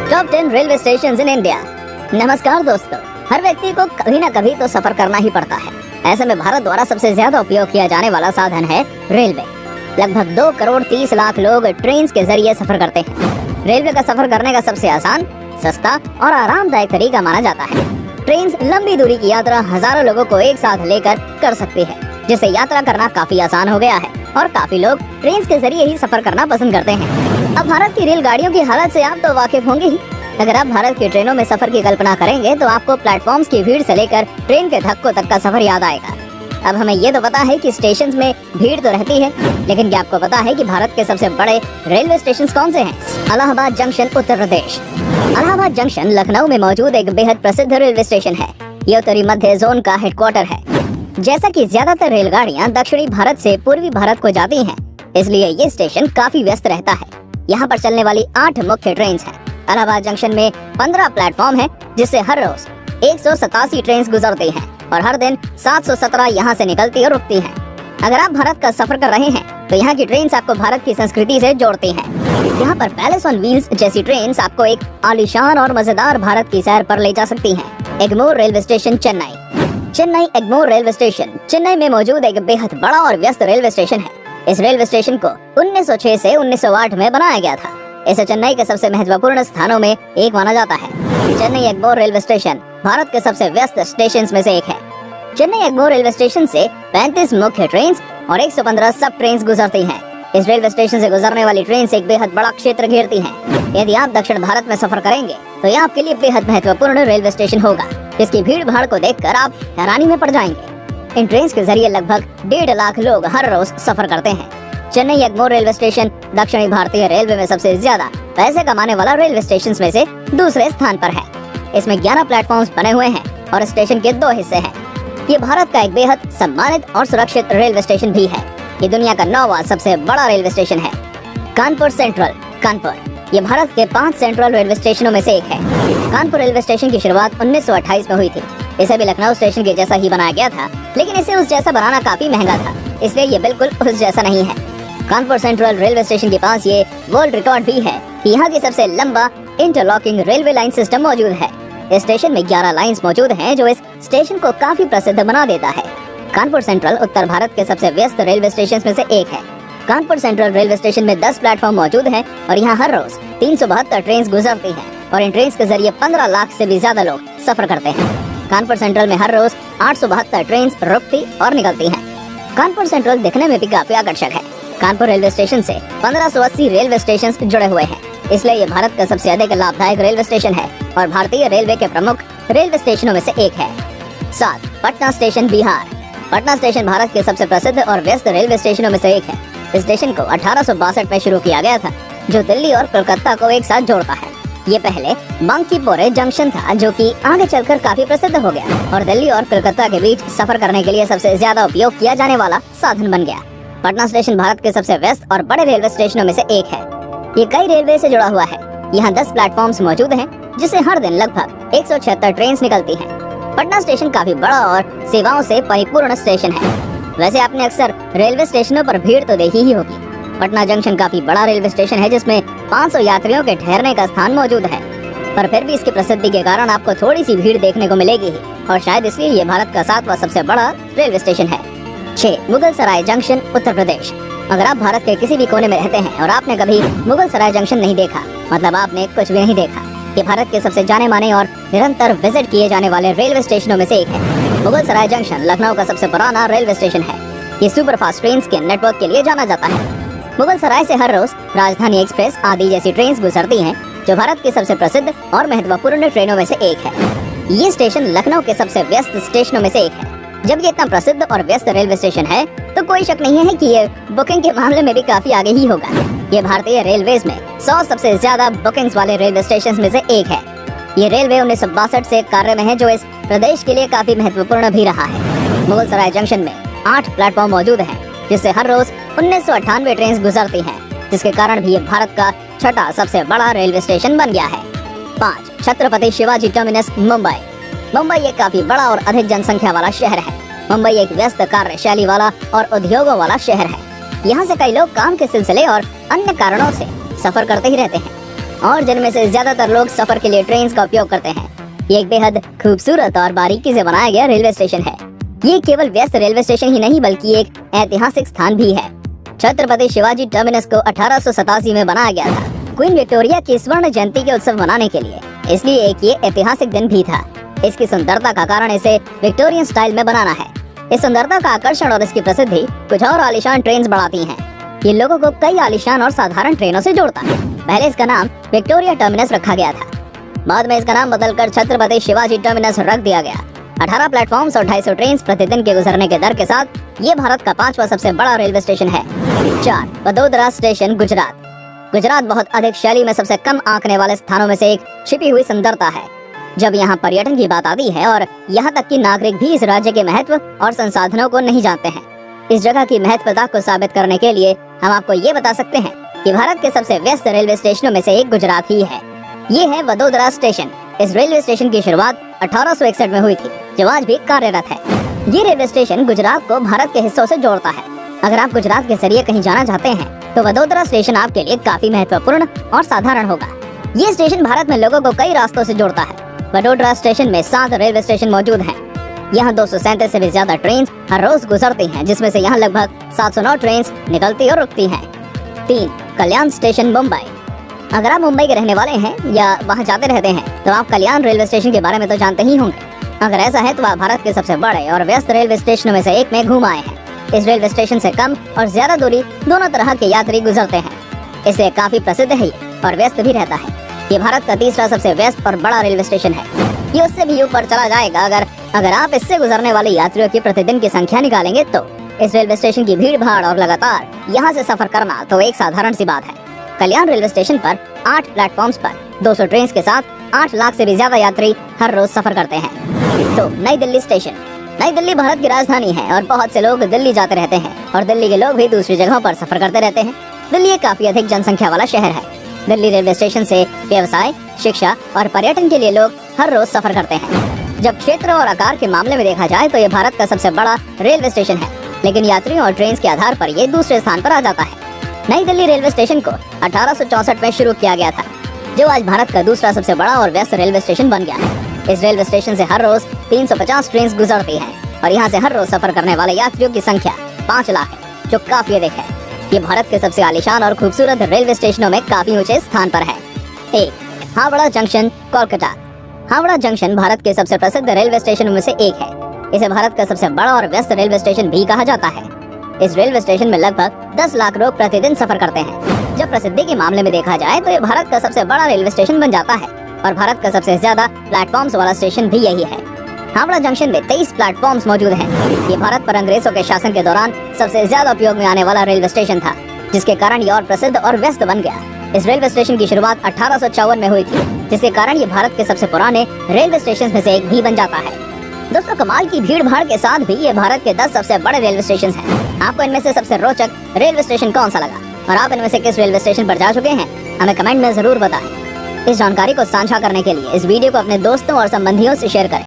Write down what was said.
Top 10 railway stations in India. नमस्कार दोस्तों, हर व्यक्ति को कभी न कभी तो सफर करना ही पड़ता है। ऐसे में भारत द्वारा सबसे ज्यादा उपयोग किया जाने वाला साधन है रेलवे। लगभग 2 करोड़ 30 लाख लोग ट्रेन के जरिए सफर करते हैं। रेलवे का सफर करने का सबसे आसान, सस्ता और आरामदायक तरीका माना जाता है। ट्रेन लंबी दूरी की यात्रा हजारों लोगों को एक साथ लेकर कर सकती है, जिससे यात्रा करना काफी आसान हो गया है और काफी लोग ट्रेन के जरिए ही सफर करना पसंद करते हैं। अब भारत की रेलगाड़ियों की हालत से आप तो वाकिफ होंगे ही। अगर आप भारत की ट्रेनों में सफर की कल्पना करेंगे तो आपको प्लेटफॉर्म्स की भीड़ से लेकर ट्रेन के धक्कों तक का सफर याद आएगा। अब हमें ये तो पता है कि स्टेशन में भीड़ तो रहती है, लेकिन क्या आपको पता है कि भारत के सबसे बड़े रेलवे स्टेशन कौन से हैं? इलाहाबाद जंक्शन, उत्तर प्रदेश। इलाहाबाद जंक्शन लखनऊ में मौजूद एक बेहद प्रसिद्ध रेलवे स्टेशन है। ये उत्तरी मध्य जोन का हेडक्वार्टर है। जैसा कि ज्यादातर रेलगाड़ियां दक्षिणी भारत से पूर्वी भारत को जाती हैं, इसलिए ये स्टेशन काफी व्यस्त रहता है। यहाँ पर चलने वाली 8 मुख्य ट्रेन हैं। इलाहाबाद जंक्शन में 15 प्लेटफॉर्म है, जिससे हर रोज 187 ट्रेन गुजरती हैं और हर दिन 717 यहाँ से निकलती और रुकती हैं। अगर आप भारत का सफर कर रहे हैं तो यहाँ की ट्रेन आपको भारत की संस्कृति से जोड़ती हैं। यहाँ पर पैलेस ऑन व्हील्स जैसी ट्रेन आपको एक आलीशान और मजेदार भारत की सैर पर ले जा सकती हैं। Egmore railway station, Chennai Egmore railway station Chennai में मौजूद एक बेहद बड़ा और व्यस्त रेलवे स्टेशन है। इस रेलवे स्टेशन को 1906 से 1908 में बनाया गया था। इसे चेन्नई के सबसे महत्वपूर्ण स्थानों में एक माना जाता है। चेन्नई एग्मोर रेलवे स्टेशन भारत के सबसे व्यस्त स्टेशन में से एक है। चेन्नई एग्मोर रेलवे स्टेशन से 35 मुख्य ट्रेन और 115 सब ट्रेन गुजरती हैं। इस रेलवे स्टेशन से गुजरने वाली ट्रेन एक बेहद बड़ा क्षेत्र घेरती हैं। यदि आप दक्षिण भारत में सफर करेंगे तो यह आपके लिए बेहद महत्वपूर्ण रेलवे स्टेशन होगा, जिसकी भीड़ भाड़ को देखकर आप हैरानी में पड़ जाएंगे। इन ट्रेन के जरिए लगभग 1.5 लाख लोग हर रोज सफर करते हैं। चेन्नई एग्मोर रेलवे स्टेशन दक्षिणी भारतीय रेलवे में सबसे ज्यादा पैसे कमाने वाला रेलवे स्टेशन में से दूसरे स्थान पर है। इसमें 11 प्लेटफॉर्म्स बने हुए हैं और स्टेशन के 2 हिस्से हैं। ये भारत का एक बेहद सम्मानित और सुरक्षित रेलवे स्टेशन भी है। ये दुनिया का 9वां सबसे बड़ा रेलवे स्टेशन है। कानपुर सेंट्रल, ये भारत के 5 सेंट्रल रेलवे स्टेशनों में से एक है। कानपुर रेलवे स्टेशन की शुरुआत 1928 में हुई थी। इसे भी लखनऊ स्टेशन के जैसा ही बनाया गया था, लेकिन इसे उस जैसा बनाना काफी महंगा था, इसलिए ये बिल्कुल उस जैसा नहीं है। कानपुर सेंट्रल रेलवे स्टेशन के पास ये वर्ल्ड रिकॉर्ड भी है कि यहाँ की सबसे लंबा इंटरलॉकिंग रेलवे लाइन सिस्टम मौजूद है। इस स्टेशन में 11 लाइंस मौजूद हैं, जो इस स्टेशन को काफी प्रसिद्ध बना देता है। कानपुर सेंट्रल उत्तर भारत के सबसे व्यस्त रेलवे स्टेशन में से एक है। कानपुर सेंट्रल रेलवे स्टेशन में 10 प्लेटफॉर्म मौजूद हैं और यहाँ हर रोज 372 ट्रेन गुजरती हैं और इन ट्रेन के जरिए 15 लाख से भी ज्यादा लोग सफर करते हैं। कानपुर सेंट्रल में हर रोज 872 ट्रेन रुकती और निकलती हैं। कानपुर सेंट्रल दिखने में भी काफी आकर्षक है। कानपुर रेलवे स्टेशन से 1580 रेलवे स्टेशन जुड़े हुए हैं, इसलिए ये भारत का सबसे अधिक लाभदायक रेलवे स्टेशन है और भारतीय रेलवे के प्रमुख रेलवे स्टेशनों में से एक है। 7. पटना स्टेशन, बिहार। पटना स्टेशन भारत के सबसे प्रसिद्ध और व्यस्त रेलवे स्टेशनों में से एक है। इस स्टेशन को 1862 में शुरू किया गया था, जो दिल्ली और कोलकाता को एक साथ जोड़ता है। ये पहले बांकीपोरे जंक्शन था, जो कि आगे चलकर काफी प्रसिद्ध हो गया और दिल्ली और कोलकाता के बीच सफर करने के लिए सबसे ज्यादा उपयोग किया जाने वाला साधन बन गया। पटना स्टेशन भारत के सबसे व्यस्त और बड़े रेलवे स्टेशनों में से एक है। ये कई रेलवे से जुड़ा हुआ है। यहाँ 10 प्लेटफॉर्म्स मौजूद हैं, जिससे हर दिन लगभग 176 ट्रेन निकलती हैं। पटना स्टेशन काफी बड़ा और सेवाओं से परिपूर्ण स्टेशन है। वैसे आपने अक्सर रेलवे स्टेशनों पर भीड़ तो देखी ही होगी। पटना जंक्शन काफी बड़ा रेलवे स्टेशन है, जिसमें 500 यात्रियों के ठहरने का स्थान मौजूद है, पर फिर भी इसकी प्रसिद्धि के कारण आपको थोड़ी सी भीड़ देखने को मिलेगी ही, और शायद इसलिए ये भारत का 7वां सबसे बड़ा रेलवे स्टेशन है। 6. मुगल सराय जंक्शन, उत्तर प्रदेश। अगर आप भारत के किसी भी कोने में रहते हैं और आपने कभी मुगल सराय जंक्शन नहीं देखा, मतलब आपने कुछ भी नहीं देखा। ये भारत के सबसे जाने माने और निरंतर विजिट किए जाने वाले रेलवे स्टेशनों में से एक है। मुगल सराय जंक्शन लखनऊ का सबसे पुराना रेलवे स्टेशन है। ये सुपर फास्ट ट्रेन के नेटवर्क के लिए जाना जाता है। मुगल सराय से हर रोज राजधानी एक्सप्रेस आदि जैसी ट्रेन गुजरती हैं, जो भारत के सबसे प्रसिद्ध और महत्वपूर्ण ट्रेनों में से एक है। ये स्टेशन लखनऊ के सबसे व्यस्त स्टेशनों में से एक है। जब ये इतना प्रसिद्ध और व्यस्त रेलवे स्टेशन है, तो कोई शक नहीं है कि ये बुकिंग के मामले में भी काफी आगे ही होगा। ये भारतीय रेलवेज में 100 सबसे ज्यादा बुकिंग्स वाले रेलवे स्टेशन में से एक है। ये रेलवे 1962 से कार्य में है, जो इस प्रदेश के लिए काफी महत्वपूर्ण भी रहा है। मुगल सराय जंक्शन में 8 प्लेटफॉर्म मौजूद हैं, जिससे हर रोज 1998 ट्रेन गुजरती हैं, जिसके कारण भी ये भारत का 6वां सबसे बड़ा रेलवे स्टेशन बन गया है। 5. छत्रपति शिवाजी टर्मिनस, मुंबई। मुंबई एक काफी बड़ा और अधिक जनसंख्या वाला शहर है। मुंबई एक व्यस्त कार्यशैली वाला और उद्योगों वाला शहर है। यहाँ से कई लोग काम के सिलसिले और अन्य कारणों से सफर करते ही रहते हैं। और जिनमें से ज्यादातर लोग सफर के लिए ट्रेन का उपयोग करते हैं। ये एक बेहद खूबसूरत और बारीकी से बनाया गया रेलवे स्टेशन है। ये केवल व्यस्त रेलवे स्टेशन ही नहीं बल्कि एक ऐतिहासिक स्थान भी है। छत्रपति शिवाजी टर्मिनस को 1887 में बनाया गया था, क्वीन विक्टोरिया की स्वर्ण जयंती के उत्सव मनाने के लिए। इसलिए एक ये ऐतिहासिक दिन भी था। इसकी सुंदरता का कारण इसे विक्टोरियन स्टाइल में बनाना है। इस सुंदरता का आकर्षण और इसकी प्रसिद्धि कुछ और आलीशान ट्रेन बढ़ाती हैं। ये लोगों को कई आलीशान और साधारण ट्रेनों से जोड़ता है। पहले इसका नाम विक्टोरिया टर्मिनस रखा गया था, बाद में इसका नाम बदलकर छत्रपति शिवाजी टर्मिनस रख दिया गया। 18 प्लेटफॉर्म्स और 250 ट्रेन प्रतिदिन के गुजरने के दर के साथ ये भारत का 5वां सबसे बड़ा रेलवे स्टेशन है। 4. वडोदरा स्टेशन, गुजरात। गुजरात बहुत अधिक शैली में सबसे कम आंकने वाले स्थानों में से एक छिपी हुई सुंदरता है। जब यहाँ पर्यटन की बात आती है और यहाँ तक कि नागरिक भी इस राज्य के महत्व और संसाधनों को नहीं जानते हैं। इस जगह की महत्वता को साबित करने के लिए हम आपको ये बता सकते हैं कि भारत के सबसे व्यस्त रेलवे स्टेशनों में से एक गुजरात ही है। ये है वडोदरा स्टेशन। इस रेलवे स्टेशन की शुरुआत 1861 में हुई थी, जो आज भी कार्यरत है। ये रेलवे स्टेशन गुजरात को भारत के हिस्सों से जोड़ता है। अगर आप गुजरात के जरिए कहीं जाना चाहते हैं तो वडोदरा स्टेशन आपके लिए काफी महत्वपूर्ण और साधारण होगा। ये स्टेशन भारत में लोगों को कई रास्तों से जोड़ता है। वडोदरा स्टेशन में 7 रेलवे स्टेशन मौजूद हैं। यहाँ 237 से भी ज्यादा ट्रेन हर रोज गुजरती हैं, जिसमें से यहाँ लगभग 709 ट्रेन निकलती और रुकती हैं। 3. कल्याण स्टेशन, मुंबई। अगर आप मुंबई के रहने वाले हैं या वहाँ जाते रहते हैं तो आप कल्याण रेलवे स्टेशन के बारे में तो जानते ही होंगे। अगर ऐसा है तो आप भारत के सबसे बड़े और व्यस्त रेलवे स्टेशनों में से एक में घूम आए हैं। इस रेलवे स्टेशन से कम और ज्यादा दूरी दोनों तरह के यात्री गुजरते हैं, इसलिए काफी प्रसिद्ध है और व्यस्त भी रहता है। ये भारत का 3रा सबसे व्यस्त और बड़ा रेलवे स्टेशन है। ये उससे भी ऊपर चला जाएगा अगर आप इससे गुजरने वाले यात्रियों की प्रतिदिन की संख्या निकालेंगे तो। इस रेलवे स्टेशन की भीड़ भाड़ और लगातार यहाँ से सफर करना तो एक साधारण सी बात है। कल्याण रेलवे स्टेशन पर 8 प्लेटफॉर्म्स पर 200 ट्रेन के साथ 8 लाख से भी ज्यादा यात्री हर रोज सफर करते हैं। तो नई दिल्ली स्टेशन। नई दिल्ली भारत की राजधानी है और बहुत से लोग दिल्ली जाते रहते हैं और दिल्ली के लोग भी दूसरी जगहों पर सफर करते रहते हैं। दिल्ली एक काफी अधिक जनसंख्या वाला शहर है। दिल्ली रेलवे स्टेशन से व्यवसाय, शिक्षा और पर्यटन के लिए लोग हर रोज सफर करते हैं। जब क्षेत्र और आकार के मामले में देखा जाए तो ये भारत का सबसे बड़ा रेलवे स्टेशन है, लेकिन यात्रियों और ट्रेन के आधार पर ये दूसरे स्थान पर आ जाता है। नई दिल्ली रेलवे स्टेशन को 1864 में शुरू किया गया था, जो आज भारत का 2रा सबसे बड़ा और व्यस्त रेलवे स्टेशन बन गया है। इस रेलवे स्टेशन से हर रोज 350 ट्रेन गुजरती हैं और यहाँ से हर रोज सफर करने वाले यात्रियों की संख्या 5 लाख है, जो काफी अधिक है। ये भारत के सबसे आलीशान और खूबसूरत रेलवे स्टेशनों में काफी ऊंचे स्थान पर है। 1. हावड़ा जंक्शन, कोलकाता। हावड़ा जंक्शन भारत के सबसे प्रसिद्ध रेलवे स्टेशनों में से एक है। इसे भारत का सबसे बड़ा और व्यस्त रेलवे स्टेशन भी कहा जाता है। इस रेलवे स्टेशन में लगभग 10 लाख लोग प्रतिदिन सफर करते हैं। जब प्रसिद्धि के मामले में देखा जाए तो ये भारत का सबसे बड़ा रेलवे स्टेशन बन जाता है और भारत का सबसे ज्यादा प्लेटफॉर्म्स वाला स्टेशन भी यही है। हावड़ा जंक्शन में 23 प्लेटफॉर्म्स मौजूद हैं। ये भारत पर अंग्रेजों के शासन के दौरान सबसे ज्यादा उपयोग में आने वाला रेलवे स्टेशन था, जिसके कारण ये और प्रसिद्ध और व्यस्त बन गया। इस रेलवे स्टेशन की शुरुआत 1854 में हुई थी, जिसके कारण ये भारत के सबसे पुराने रेलवे स्टेशन में से एक भी बन जाता है। दोस्तों, कमाल की भीड़ भाड़ के साथ भी ये भारत के 10 सबसे बड़े रेलवे स्टेशन हैं। आपको इनमें से सबसे रोचक रेलवे स्टेशन कौन सा लगा और आप इनमें से किस रेलवे स्टेशन पर जा चुके हैं, हमें कमेंट में जरूर बताएं। इस जानकारी को साझा करने के लिए इस वीडियो को अपने दोस्तों और संबंधियों से शेयर करें।